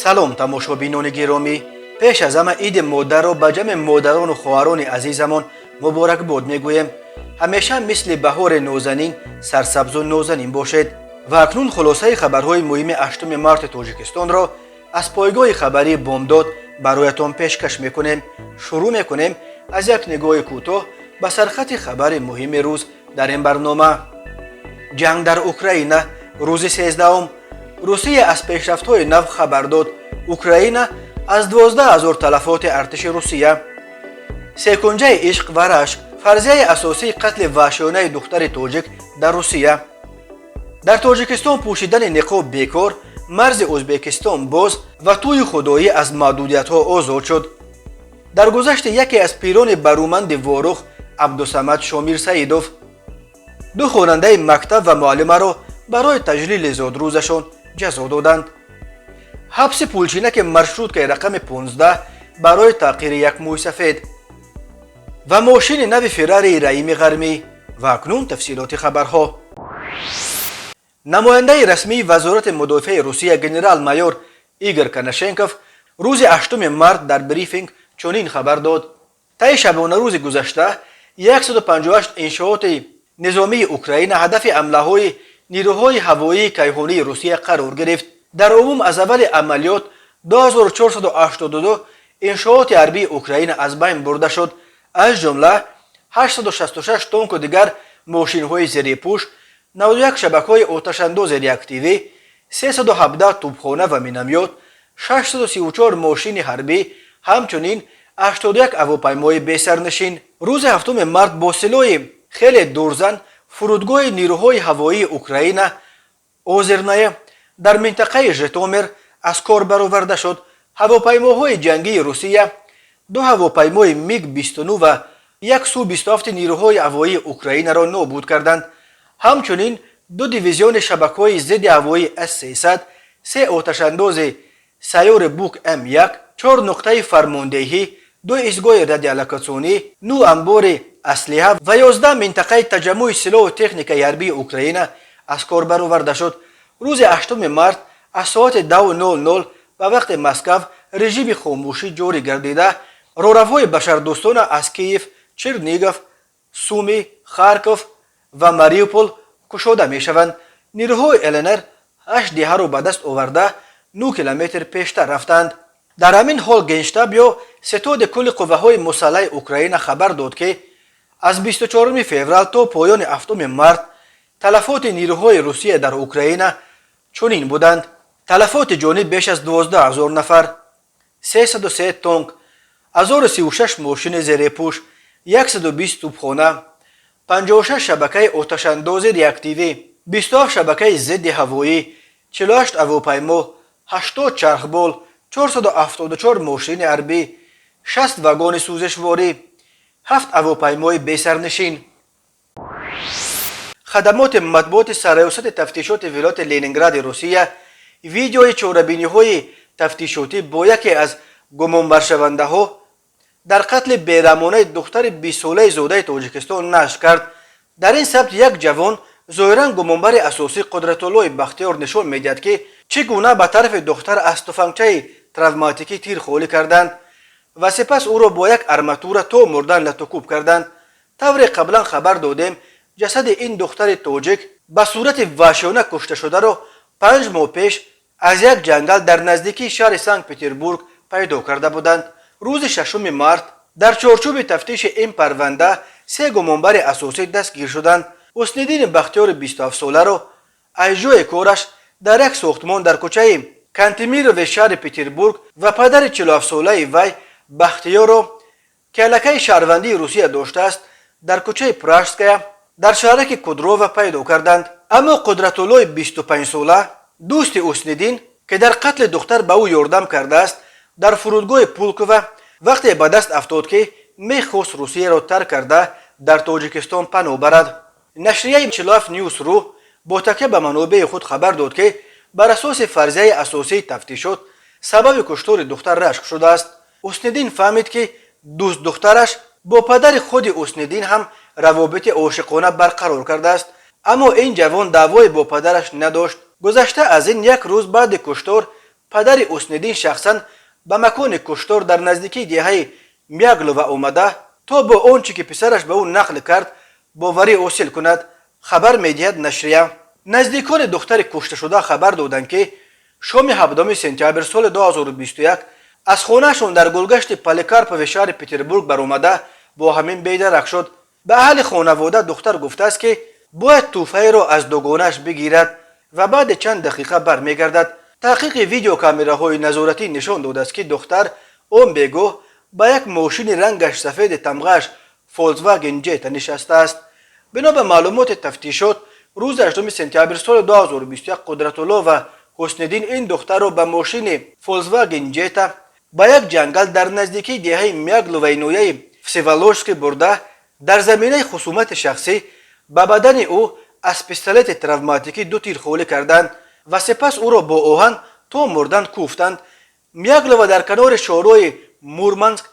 салом тамошобинони гиромӣ, пеш аз ҳама иди модарро ба ҷамъи модарону хоҳарони азизамон муборакбод мегӯем. ҳамеша мисли баҳори нозанин сарсабзу нозанин бошед. ва акнун хулосаи хабарҳои муҳими 8 марти тоҷикистонро аз пойгоҳи хабарии бомдод бароятон пешкаш мекунем. шурӯъ мекунем аз як нигоҳи кӯтоҳ ба сархати хабари муҳими рӯз дар ин барнома. ҷанг дар Украина рӯзи 13 Русия аз пешрафтҳои нав хабар дод. Украина аз 12 000 талафоти артиши Русия. Секунҷаи ишқ ва рашк, фарзияи асосии қатли ваҳшиёнаи духтари тоҷик дар Русия. дар Тоҷикистон пӯшидани ниқоб бекор, марзи Ӯзбекистон боз ва тӯи худоӣ аз маҳдудиятҳо озод шуд. дар гузашти яке аз пирони барӯманди ворух Абдусамад Шомир Саидов, ду хонандаи мактаб ва муаллимаро барои таҷлили зодрӯзашон ҷазо доданд. ҳабси пулчинаки маршруткаи рақами 15 барои тағйири як мӯй сафед ва мошини нави Феррари Раими Ғармӣ. ва акнун тафсилоти хабарҳо. намояндаи расмии вазорати мудофиаи Русия генерал-майор Игор Коношенков рӯзи 8 март дар брифинг чунин хабар дод. таи шабонарӯзи гузашта 158 иншооти низомии Украина ҳадафи ҳамлаҳои нирӯҳои ҳавоии кайҳонии Русия қарор гирифт. дар умум аз аввали амалиёт 2482 иншооти ҳарбии Украина аз байн бурда шуд, аз ҷумла 866 тонку дигар мошинҳои зерипӯш, 91 шабакаҳои оташандози реактивӣ, 317 тӯбхона ва миномёт, 634 мошини ҳарбӣ, ҳамчунин 81 ҳавопаймои бесарнишин. рӯзи 7 март бо силоҳи хеле дурзан фурудгоҳи нирӯҳои ҳавоии Украина Озерное дар минтақаи Житомир аз кор бароварда шуд. ҳавопаймоҳои ҷангии Русия 2 ҳавопаймои МиГ-29 ва 1 Су-27 нирӯҳои ҳавоии Украинаро нобуд карданд. ҳамчунин 2 дивизиони шабакаҳои зидди ҳавои С-300, 3 оташандози сайёри Бук М1, 4 нуқтаи фармондеҳӣ, 2 истгоҳи радиолокатсионӣ, 9 амбори аслиҳа ва 11 минтақаи таҷаммӯи силоҳу техникаи ҳарбии Украина аз кор бароварда шуд. рӯзи 8 март аз соати 2:00 ба вақти Москав режими хомӯшӣ ҷорӣ гардида, роҳравҳои башардӯстона аз Киев, Чернигов, Суми, Харков ва Мариупол кушода мешаванд. нирӯҳои ЛНР 8 диҳаро ба даст оварда 9 километр пештар рафтанд. дар ҳамин ҳол Генштаб ё ситоди кулли қувваҳои мусаллаҳи Украина хабар дод ки аз 24 феврал то поёни 7 март талафоти нирӯҳои Русия дар Украина чунин буданд. талафоти ҷонӣ беш аз 12 000 нафар, 303 тонк, 1036 мошини зерипӯш, 120 тӯбхона, 56 шабакаи оташандози реактивӣ, 27 шабакаи зидди ҳавоӣ, 48 ҳавопаймо, 80 чархбол, 474 мошини ҳарбӣ, 60 вагони сӯзишворӣ, 7 ҳавопаймои бесарнишин. хадамоти матбуоти сарраёсати тафтишоти вилояти Ленингради Русия видеои чорабиниҳои тафтишотӣ бо яке аз гумонбаршавандаҳо дар қатли бераҳмонаи духтари 20 солаи зодаи Тоҷикистон нашр кард. дар ин сабт як ҷавон зоҳиран гумонбари асосӣ Қудратуллои Бахтиёр нишон медиҳад ки чӣ гуна ба тарафи духтар аз тӯфангчаи травматикӣ тир холӣ карданд ва сипас ӯро бо як арматура то мурдан латукӯб карданд. тавре қаблан хабар додем ҷасади ин духтари тоҷик ба сурати ваҳшиёна кушташударо 5 моҳ пеш аз як ҷангал дар наздикии шаҳри Санкт-Петербург пайдо карда буданд. рӯзи 6 март дар чорчӯби тафтиши ин парванда 3 гумонбари асосӣ дастгир шуданд. Ҳусниддини Бахтиёри 27-соларо аз ҷои кораш дар як сохтмон дар кӯчаи Кантемирови шаҳри Петербург ва падари 47-солаи вай Бахтиёрро ки аллакай шаҳрвандии Русия доштааст дар кӯчаи Пражская дар шаҳраки Кудрова пайдо карданд. аммо Қудратуллои 25-сола дӯсти Ҳусниддин ки дар қатли духтар ба ӯ ёрдам кардааст дар фурудгоҳи Пулкова вақте ба даст афтод ки мехост Русияро тарк карда дар Тоҷикистон паноҳ барад. нашрияи Чилав Ньюс.ру бо такя ба манобеи худ хабар дод ки бар асоси фарзияи асосии тафтишот сабаби куштори духтар рашк шудааст. Ҳусниддин фаҳмид ки дӯст духтараш бо падари худи Ҳусниддин ҳам равобити ошиқона барқарор кардааст. аммо ин ҷавон даъвои бо падараш надошт. гузашта аз ин як рӯз баъди куштор پدر حسن‌الدین شخصا به مکان کشتار در نزدیکی دهه میاگلو آمده تا با آنچه که پسرش به او نقل کرد باوری حاصل کند. خبر می‌دهد نشریه نزدیکان دختر کشته شده خبر دادند که شام 7 سپتامبر سال 2021 از خانه‌شان در گلگشت پالیکارپ و شهر پترزبورگ برآمده با همین بیدرک شد. به اهل خانواده دختر گفته است که باید توفه را از دوگانش بگیرد و بعد چند دقیقه برمیگردد. تحقیق ویدیو کامراهای نظارتی نشان داده است که دختر آن بگو با یک ماشین رنگش سفید تمغه‌اش فولکسواگن جت نشسته است. بنا به معلومات تفتیشات روز 8 سپتامبر سال 2021 قدرت‌الله و حسن‌الدین این دختر را به ماشین فولکسواگن جت با یک جنگل در نزدیکی دهه میاگلوی نویه всеволожск برده در زمینه خصومت شخصی به بدن او از پیستولت تروماتیکی 2 تیر خالی کردند و سپس او را با آهن تا مردن کوفتند. میاگلو در کنار شهرهای مورمانسک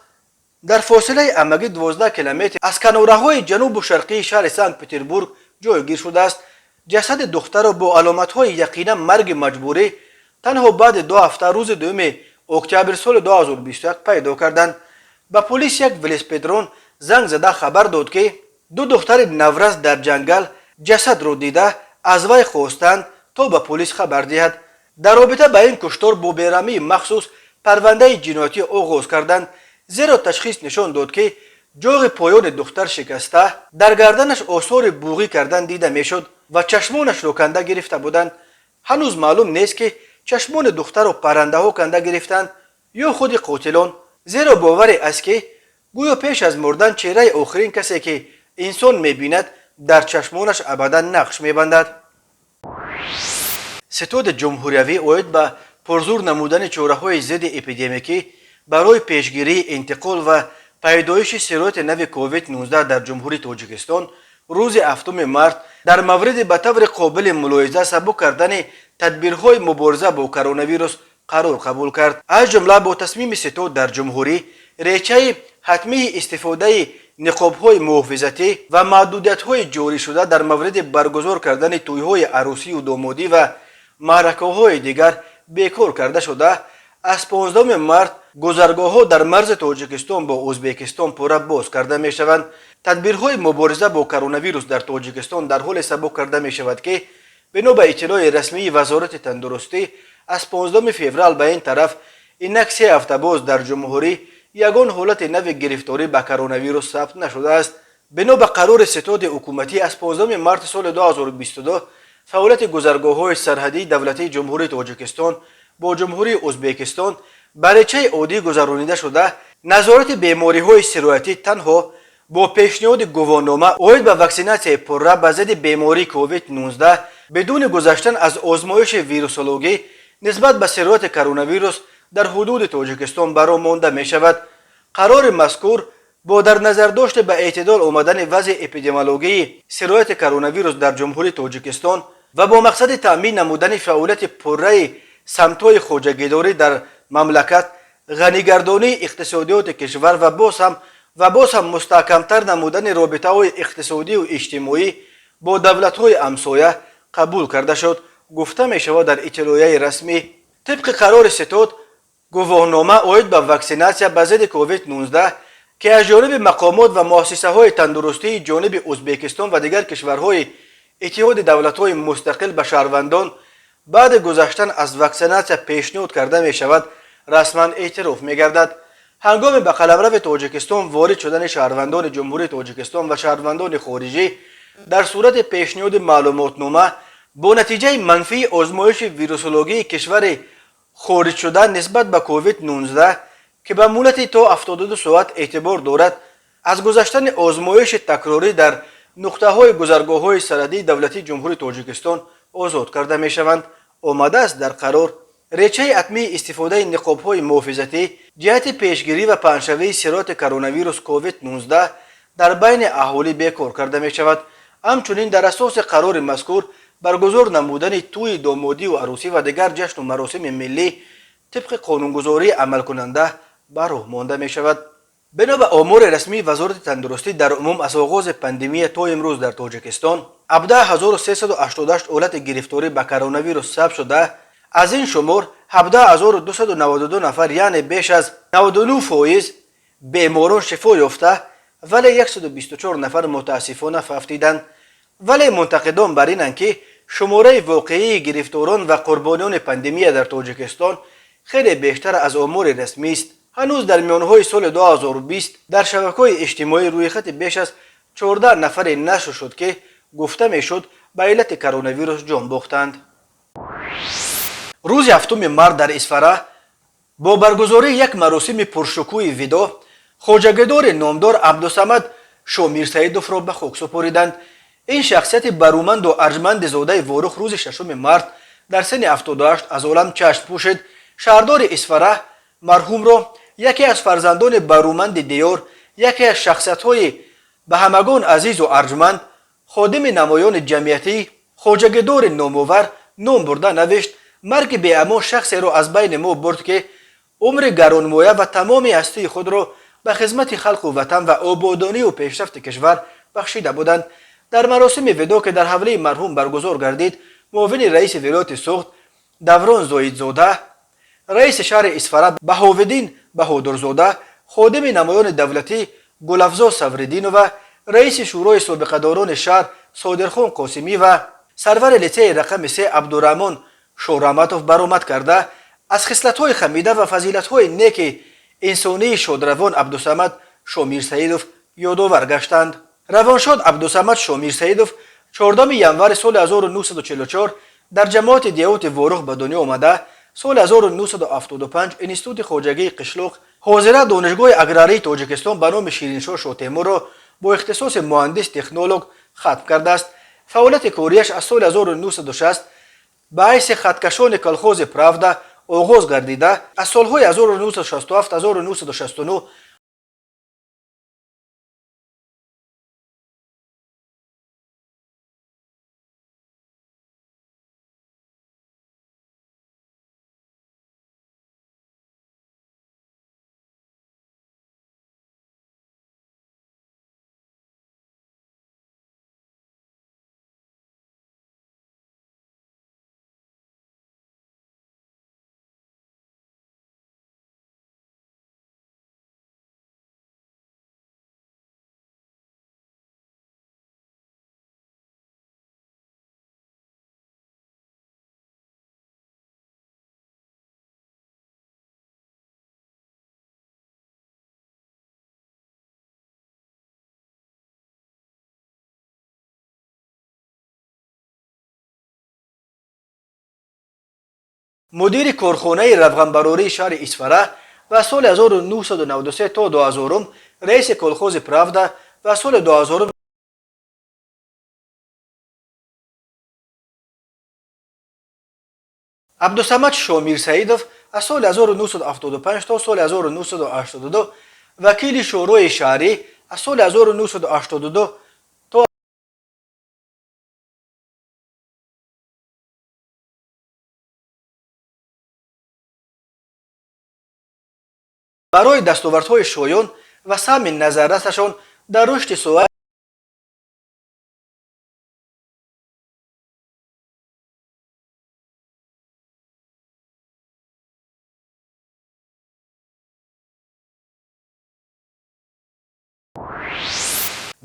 در فاصله عمقی 12 کیلومتر از کناره‌های جنوب و شرقی شهر سنت پترزبورگ جایگیر شده است. جسد دختر را با علامت‌های یقینا مرگ مجبوری تنها بعد 2 هفته روز 2 اکتبر سال 2021 پیدا کردند. به پلیس یک ولیسپدرون زنگ زده خبر داد که 2 دختر نورز در جنگل جسد را دیده از وی خواستند تا به پلیس خبر دهد. در رابطه با این کشتار با بیرحمی مخصوص پرونده جنایتی آغاز کردند، زیرا تشخیص نشان داد که جوغ پایان دختر شکسته، در گردنش آثار بوغی کردن دیده میشد و چشمانش را کنده گرفته بودند. هنوز معلوم نیست که چشمان دختر را پرنده ها کنده گرفتند یا خود قاتلان، زیرا باور است که گویا پیش از مردن چهره آخرین کسی که انسان میبیند در چشمانش ابدا نقش میبندد. ستاد جمهوریوی اوید به پرزور نمودن چاره‌های ضد اپیدمیکی برای پیشگیری انتقال و پیدایش شرایط نو کووید 19 در جمهوری تاجیکستان روز 7 مارس در مورد به طور قابل ملاحظه سبک کردن تدبیرهای مبارزه با کرونا ویروس قرار قبول کرد. از جمله با تصمیم ستاد در جمهوری ریچه حتمی استفاده نقاب‌های محافظتی و محدودیت‌های جاری شده در مورد برگزار کردن توی‌های عروسی و دامادی و معرکه‌های دیگر بیکار کرده شده. از 15 مارس گذرگاه‌ها در مرز تاجیکستان با ازبکستان پورا باز کرده می‌شوند. تدبیرهای مبارزه با کرونا ویروس در تاجیکستان در حال سبک کرده می‌شود که بنا به اطلاع رسمی وزارت تندرستی از 15 فوریه به این طرف اینک 3 هفته باز در جمهوری یگان حالت نو گرفتاری به کرونا ویروس ثبت نشده است. بنا به قرار ستاد حکومتی از 15 مارس سال 2022 فعالیت گذرگاه‌های سرحدی دولتی جمهوری تاجیکستان با جمهوری ازبکستان برای چه عادی گذرانیده شده. نظارت بیماری‌های سرایتی تنها با پیشنهاد گواهینامه اوید به واکسیناسیون پرره به ضد بیماری کووید 19 بدون گذشتن از آزمایش ویروسولوژی نسبت به سرایت کرونا ویروس در حدود تاجیکستان برآمده می شود. قرار مذکور با در نظر داشته به اعتدال آمدن وضع اپیدمیولوژی سرایت کرونا ویروس در جمهوری تاجیکستان و با مقصد تأمین نمودن فعالیت پرره سمت‌های خواجگیداری در مملکت، غنیگردانی اقتصادیات کشور و باز هم مستحکمتر نمودن رابطه‌های اقتصادی و اجتماعی با دولت‌های همسایه قبول کرده شد. گفته می شود در اطلاعیه رسمی طبق قرار ستاد گواهینامه اوید به واکسیناسیون به ضد کووید 19 که از جانب مقامات و مؤسسه‌های تندرستی جانب ازبکستان و دیگر کشورهای اتحاد دولت‌های مستقل به شهروندان بعد گذشتن از واکسیناسیون پیشنهاد کرده می شود رسما اعتراف می گردد. هنگام به قلمرو تاجیکستان وارد شدن شهروندان جمهوری تاجیکستان و شهروندان خارجی در صورت پیشنهاد معلوماتنامه با نتیجه منفی آزمایش ویروسولوژی کشور خارج شده نسبت به کووید 19 که به مدت تا 72 ساعت اعتبار دارد، از گذشتن آزمایش تکراری در نقطه‌های گذرگاه‌های سرحدی دولتی جمهوری تاجیکستان آزاد کرده می‌شوند. آمده است در قرار ریچه حتمی استفاده نقاب‌های محافظتی جهت پیشگیری و پنه‌شوی سرایت کرونا ویروس کووید 19 در بین اهالی بیکار کرده می‌شود. همچنین در اساس قرار مذکور برگزار نمودن توی دامادی و عروسی و دیگر جشن و مراسم ملی طبق قانونگذاری عمل کننده براه مانده می شود. بنا به آمار رسمی وزارت تندرستی در عموم از آغاز پاندمی تا امروز در تاجیکستان 17388 حالت گرفتاری به کرونا ویروس ثبت شده. از این شمار 17292 نفر یعنی بیش از 99% بیماران شفا یافته ولی 124 نفر متاسفانه فافتیدند. ولی منتقدان بر اینند که شماره واقعی گرفتاران و قربانیان پاندمی در تاجیکستان خیلی بیشتر از آمار رسمی است. هنوز در میانهای سال 2020 در شبکه‌های اجتماعی روی خط بیش از 14 نفر نشر شد که گفته میشد به علت کرونا ویروس جان باختند. روز 7 مارس در اصفهان با برگزاری یک مراسم پرشکوه ودا خواجه‌گدار نامدار عبدالصمد شامیرسیدوف را به خاک سپردند. این شخصیت برومند و ارجمند زاده وارخ روز 6 مارس در سن 78 از عالم چشم پوشید. شهردار اصفهان مرحوم را یکی از فرزندان برومند دیار، یکی از شخصیت‌های به همگان عزیز و ارجمند، خادم نمایان جمعیتی، خواجه‌گدار نامآور نام برده نوشت. مرگ بی‌امان شخصی را از بین ما برد که عمر گرانمایه و تمام هستی خود را به خدمت خلق و وطن و آبادانی و پیشرفت کشور بخشیده بودند. در مراسم ودا که در حوله مرحوم برگزار گردید، معاون رئیس ولایت سوخت دوران زاهدزاده، رئیس شهر اصفهان بهاوالدین بهادرزاده، خادم نمایان دولتی گلافزا صفرالدین و رئیس شورای سابقه‌داران شهر صادرخان قاسمی و سرور لیسه رقم 3 عبدالرحمن شورامتوف برآمد کرده از خصلت‌های خمیده و فضیلت‌های نیک انسانی شادروان عبدالصمد شامیرسیدوف یادآور گشتند. روانشاد عبدالصمد شامیرسیدوف 14 ینور سال 1944 در جماعت دیوت وارخ به دنیا آمده. سال 1975 انستیتوت خواجگی قشلوق حاضره دانشگاه اگراری تاجیکستان به نام شیرینشاه شاه تیمور را با اختصاص مهندس تکنولوژ ختم کرده است. فعالیت کاریش از سال 1960 به حیث خطکشان کلخوز پراودا آغاز گردیده. از سالهای 1967 1969 مدیر کارخانه روغنبراری شهر اصفهان و سال 1993 تا 2000 رئیس کلخوز پراودا و سال 2000 عبدالصمد شامیرسیدوف از سال 1975 تا سال 1982 وکیل شورای شهری از سال 1982 تا برای دستاوردهای شایان و سهم نظررسشان در رشد سوء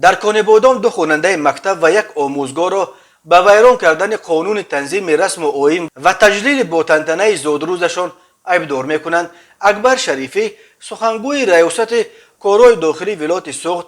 در کان بادام دو خواننده مکتب و یک آموزگار را به ویران کردن قانون تنظیم رسم و آیین و تجلیل با تنطنه زادروزشان عیبدار میکنند. اکبر شریفی سخنگوی ریاست کارهای داخلی ولایت سوخت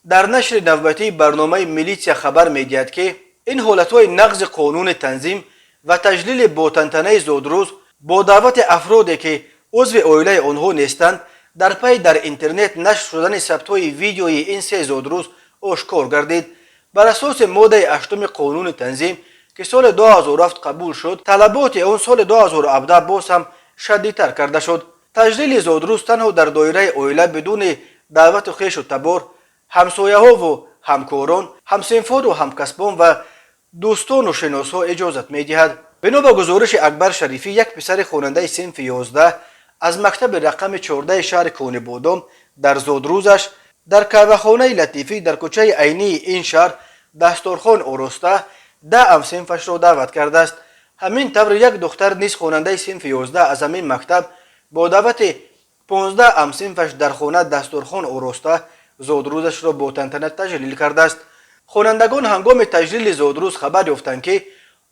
در نشر نوبتی برنامه میلیسیا خبر میدهد که این حالتهای نقض قانون تنظیم و تجلیل با تنطنه زادروز با دعوت افرادی که عضو عائله آنها نیستند در پی در اینترنت نشر شدن ثبت‌های ویدیوی این سه زادروز آشکار گردید. بر اساس ماده 8 قانون تنظیم که سال 2007 قبول شد، طلبات آن سال 2017 باز هم شدیدتر کرده شد. تجلیل زادروز تنها در دایره عائله بدون دعوت خویش و تبار، همسایه ها و همکاران، همسنفان و همکسبان و دوستان و شناسا اجازت می‌دهد. بنا به گزارش اکبر شریفی، یک پسر خواننده صنف 11 از مکتب رقم 14 شهر کان بادام در زادروزش در کعبه‌خانه لطیفی در کوچه عینی این شهر دستارخوان آراسته 10 همسنفش را دعوت کرده است. همین طور یک دختر نیز خواننده صنف 11 از همین مکتب با دعوت 15 همصنفش در خانه دسترخوان آراسته زادروزش را با تنتنه تجلیل کرده است. خوانندگان هنگام تجلیل زادروز خبر یافتند که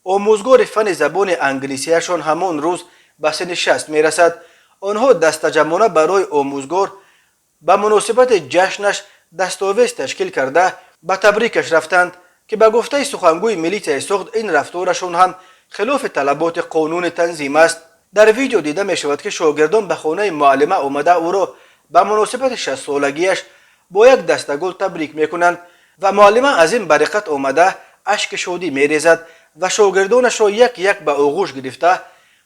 آموزگار فن زبان انگلیسیشان همان روز به سن 60 میرسد. آنها دستجمعانه برای آموزگار به مناسبت جشنش دستاویز تشکیل کرده به تبریکش رفتند که به گفته سخنگوی ملیته سخت این رفتارشون هم خلاف طلبات قانون تنظیم است. در ویدیو دیده می شود که شاگردان به خانه معلمه آمده او را به مناسبت 60 سالگیش با یک دسته گل تبریک می کنند و معلمه از این برکت آمده اشک شادی می ریزد و شاگردانش را یک یک به آغوش گرفته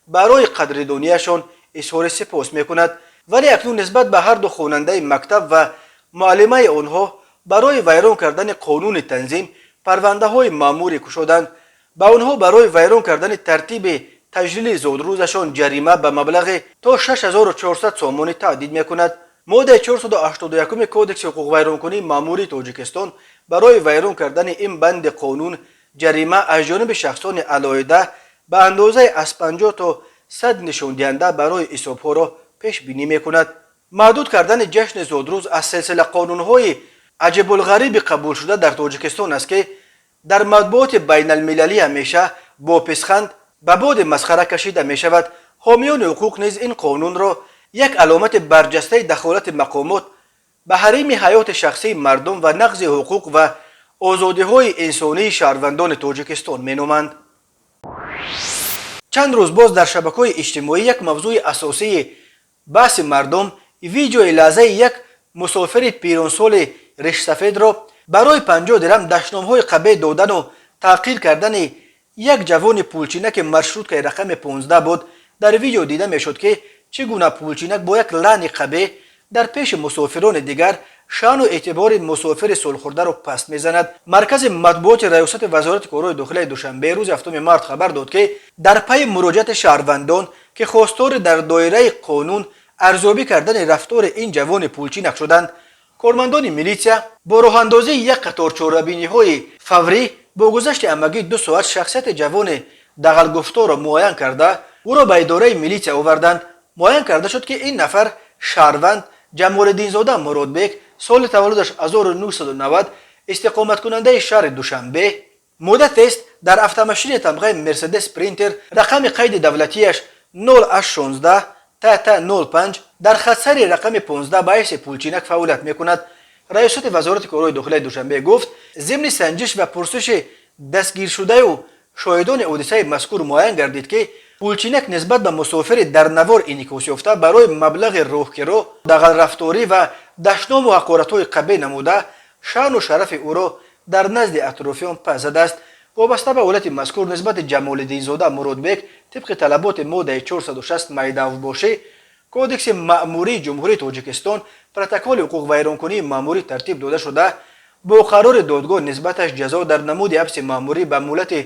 برای قدردانیشان اظهار سپاس می کند. ولی اکنون نسبت به هر دو خواننده مکتب و معلمه آنها برای ویران کردن قانون تنظیم پرونده های مأموری گشودند. به آنها برای ویران کردن ترتیب تجلیل زادروزشان جریمه به مبلغ تا 6400 سومانی تهدید می کند. ماده 481 کودکس حقوق ویرانکنی مأموری تاجیکستان برای ویران کردن این بند قانون جریمه از جانب شخصان علاهده به اندازه از 50 تا 100 نشان دهنده برای حسابها را پیش بینی می کند. محدود کردن جشن زادروز از سلسله قانون‌های عجیب الغریب قبول شده در تاجیکستان است که در مطبوعات بین المللی همیشه با پسخند به باد مسخره کشیده می شود. حامیان حقوق نیز این قانون را یک علامت برجسته دخالت مقامات به حریم حیات شخصی مردم و نقض حقوق و آزادی‌های انسانی شهروندان تاجیکستان می نامند. چند روز باز در شبکه‌های اجتماعی یک موضوع اساسی بحث مردم ویدیو لحظه یک مسافر پیرانسال ریش سفید را برای 50 درهم دشنام‌های قبیح دادن و تحقیر کردن یک جوان پولچینک مشروط که رقم 15 بود در ویدیو دیده میشد که چگونه پولچینک با یک لعن قبیح در پیش مسافران دیگر شأن و اعتبار مسافر صلح‌خورده را پست میزند. مرکز مطبوعات ریاست وزارت کارهای داخلی دوشنبه روز 7 مارس خبر داد که در پی مراجعت شهروندان که خواستار در دایره قانون ارزیابی کردن رفتار این جوان پولچینک شدند، کارمندان میلیسیا با راه اندازی یک قطار چهاربینی‌های فوری با گذشت همگی 2 ساعت شخصیت جوان دغل گفتار را معاین کرده او را به اداره میلیسیا آوردند. معاین کرده شد که این نفر شهروند جمال‌الدین زاده مرادبک سال تولدش 1990 استقامت کننده شهر دوشنبه مدت است در افت تمغه مرسدس پرینتر رقم قید دولتیش 0816 05 در خطسر رقم 15 باعث پولچینک فعالیت میکند. ریاست وزارت کارهای داخلی دوشنبه گفت ضمن سنجش و پرسش دستگیر شده و شاهدان حادثه مذکور معاین گردید که پولچینک نسبت به مسافر در نوار انعکاس یافته برای مبلغ راهگیرو دغل رفتاری و دشنام و حقارت‌های قبیح نموده شأن و شرف او را در نزد اطرافیان پس زده است. وابسته به حالت مذکور نسبت جمال‌الدین زاده مرادبک طبق طلبات ماده 460 مایه باشه کودکس مأموری جمهوری تاجیکستان پروتکل حقوق ویرانکنی مأموری ترتیب داده شده با قرار دادگاه نسبتش جزا در نمود حبس مأموری به مهلت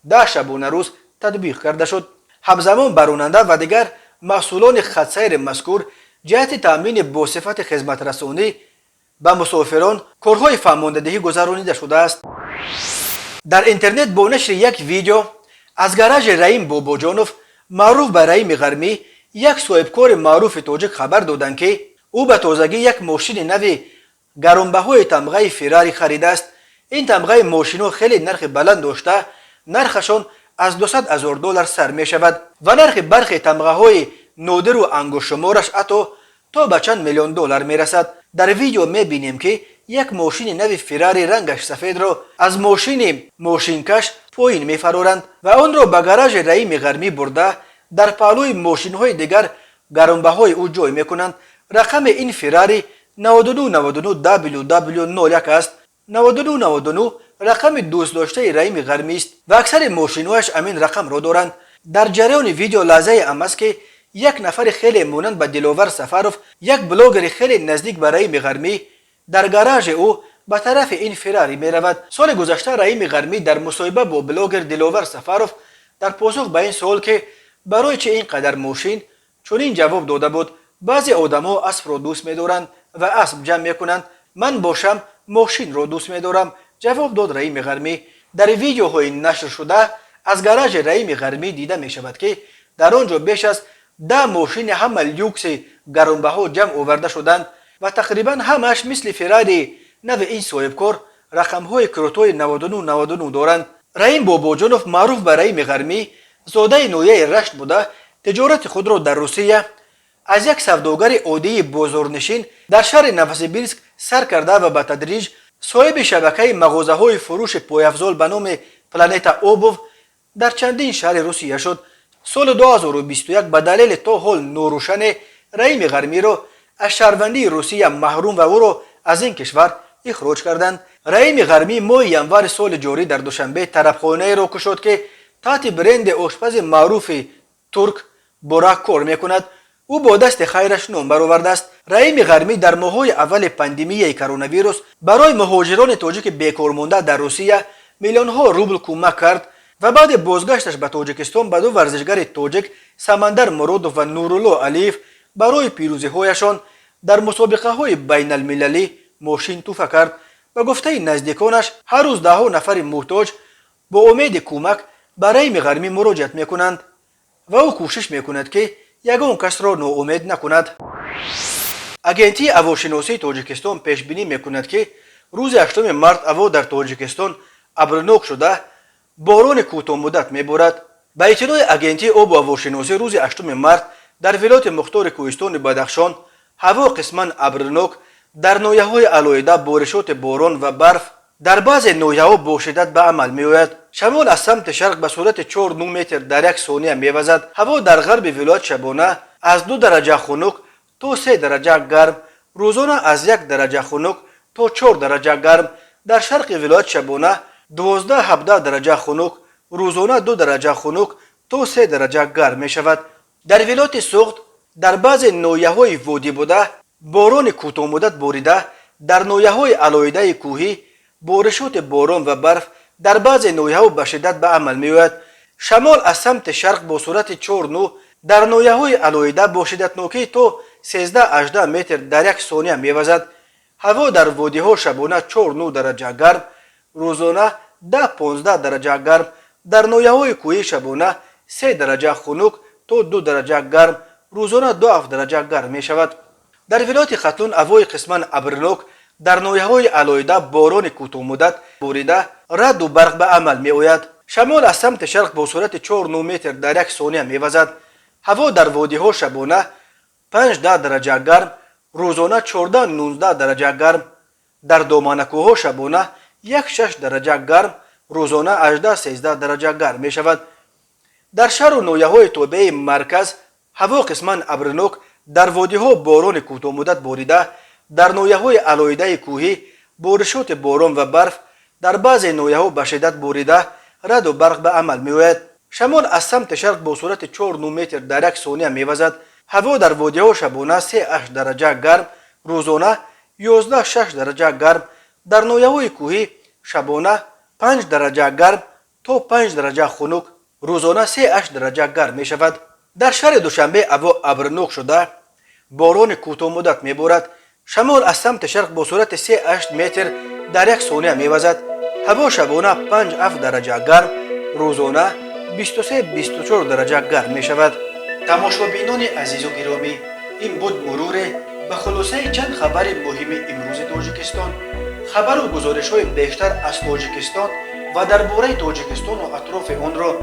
10 شبانه روز تطبیق کرده شد. همزمان براننده و دیگر مسئولان خطسیر مذکور جهت تامین با صفت خدمت رسانی به مسافران کارهای فرماندهی گذرانیده شده است. در اینترنت با نشر یک ویدیو از گراژ رحیم باباجانوف معروف به رحیم غرمی یک صاحبکار معروف تاجیک خبر دادند که او به تازگی یک ماشین نو گرانبهای تمغه فراری خریده است. این تمغه ماشین‌ها خیلی نرخ بلند داشته، نرخشان از $200,000 سر می شود و نرخ برخی تمغه های نادر و انگشت شمارش حتی تا به چند میلیون دلار می رسد. در ویدیو می بینیم که یک ماشین نو فراری رنگش سفید را از ماشینکش پایین می فرارند و آن را به گراژ رحیم غرمی برده در پهلوی ماشین های دیگر گرانبهای او جای می کنند. رقم این فراری 9299 WW01 است. 9299 رقم دوست داشته رحیم غرمی است و اکثر ماشین‌هایش همین رقم را دارند. در جریان ویدیو لحظه هم است که یک نفر خیلی مانند به دلاور سفروف، یک بلاگر خیلی نزدیک به رحیم غرمی در گراژ او به طرف این فراری می رود. سال گذشته رحیم غرمی در مصاحبه با بلاگر دلاور سفروف در پاسخ به این سوال که برای چه اینقدر ماشین چنین جواب داده بود: بعضی آدم‌ها اسب را دوست می‌دارند و اسب جمع می‌کنند، من باشم ماشین را دوست می‌دارم، جواب داد رحیم غرمی. در ویدیوهای نشر شده از گاراژ رحیم غرمی دیده می شود که در آنجا بیش از 10 ماشین همه لیوکس گرانبها جمع آورده شدند و تقریبا همش مثل فراری نو این صاحبکار رقم‌های کروتوی 99 دارند. رحیم باباجانوف معروف به رحیم غرمی زاده نویه رشت بوده تجارت خود را در روسیه از یک سوداگر عادی بازارنشین در شهر نوسیبیرسک سر کرده و به تدریج صاحب شبکه مغازه‌های فروش پایافزال به نام پلانتا اوبوف در چندین شهر روسیه شد. سال 2021 به دلیل تا حال نوروشن رحیم غرمی را از شهروندی روسیه محروم و او را از این کشور اخراج کردند. رحیم غرمی ماه ینور سال جاری در دوشنبه طرفخانه را کشاد که تحت برند آشپز معروف ترک بوراک کار میکند. او با دست خیرش نام برآورده است. رحیم غرمی در ماه‌های اول پاندمی کرونا ویروس برای مهاجران تاجیک بیکار مانده در روسیه میلیون‌ها روبل کمک کرد و بعد بازگشتش به تاجیکستان به دو ورزشگر تاجیک سمندر مرودوف و نورالله علیف برای پیروزی‌هایشان در مسابقه‌های بین المللی ماشین توفه کرد. به گفته نزدیکانش هر روز ده ها نفر محتاج با امید کمک به رحیم غرمی مراجعت میکنند و او کوشش میکند که یگان کس را ناامید نکند. اگنتی هواشناسی تاجیکستان پیش بینی میکند که روز 8 مارس هوا در تاجیکستان ابرناک شده باران کوتاه مدت میبارد. به اطلاع اگنتی آب و هواشناسی روز 8 مارس در ولایت مختار کوهستان بدخشان هوا قسما ابرناک در ناحیه‌های علایده بارشات باران و برف در بعض ناحیه‌ها با شدت به عمل می‌آید. شمال از سمت شرق به صورت 4-9 متر در یک ثانیه می‌وزد. هوا در غرب ولایت شبانه از 2 درجه خنک تا 3 درجه گرم، روزانه از 1 درجه خنک تا 4 درجه گرم، در شرق ولایت شبانه 12-17 درجه خنک، روزانه 2 درجه خنک تا 3 درجه گرم می‌شود. در ولایت سوخت در بعض ناحیه‌های وادی بوده باران کوتاه مدت باریده، در ناحیه‌های علایده کوهی بارشات باران و برف در بعض ناحیه‌ها به شدت به عمل می‌آید. شمال از سمت شرق با سرعت 4-9 در ناحیه‌های علایده با شدتناکی تا 13-18 متر در یک ثانیه می‌وزد. هوا در وادی‌ها شبانه 4-9 درجه گرم، روزانه 10-15 درجه گرم، در ناحیه‌های کوهی شبانه 3 درجه خنک تا 2 درجه گرم، روزانه 2 درجه گرم می‌شود. در ولایت ختلون هوای قسما ابرناک در ناحیه‌های علایده باران کوتاه مدت باریده رعد و برق به عمل می‌آید. شمال از سمت شرق با سرعت 4-9 متر در یک ثانیه می‌وزد. هوا در وادی‌ها شبانه 5-10 درجه گرم، روزانه 14-19 درجه گرم، در دامنه‌کوه‌ها شبانه 1-6 درجه گرم، روزانه 18-13 درجه گرم می‌شود. در شهر و ناحیه‌های تابع مرکز هوا قسما ابرناک در وادی‌ها باران کوتاه مدت باریده، در ناحیه‌های علایده کوهی بارشات باران و برف در بعض ناحیه‌ها به شدت باریده رعد و برق به عمل می‌آید. شمال از سمت شرق با سرعت 4-9 متر در یک ثانیه می‌وزد. هوا در وادی‌ها شبانه 3-8 درجه گرم، روزانه 11-6 درجه گرم، در ناحیه‌های کوهی شبانه 5 درجه گرم تا 5 درجه خنک، روزانه 3-8 درجه گرم می‌شود. در شهر دوشنبه هوا ابرناک شده باران کوتاه مدت می‌بارد. شمال از سمت شرق با سرعت 3-8 متر در یک ثانیه می‌وزد. هوا شبانه 5-7 درجه گرم، روزانه 23-24 درجه گرم می‌شود. تماشابینان عزیز و گرامی، این بود مرور به خلاصه چند خبر مهم امروز تاجیکستان. خبر و گزارش‌های بیشتر از تاجیکستان و درباره تاجیکستان و اطراف آن را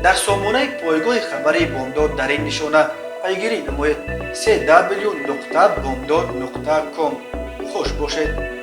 در سامانه پایگاه خبری بامداد در این نشانه پیگیری نمایید: www.bomdad.com. خوش باشید.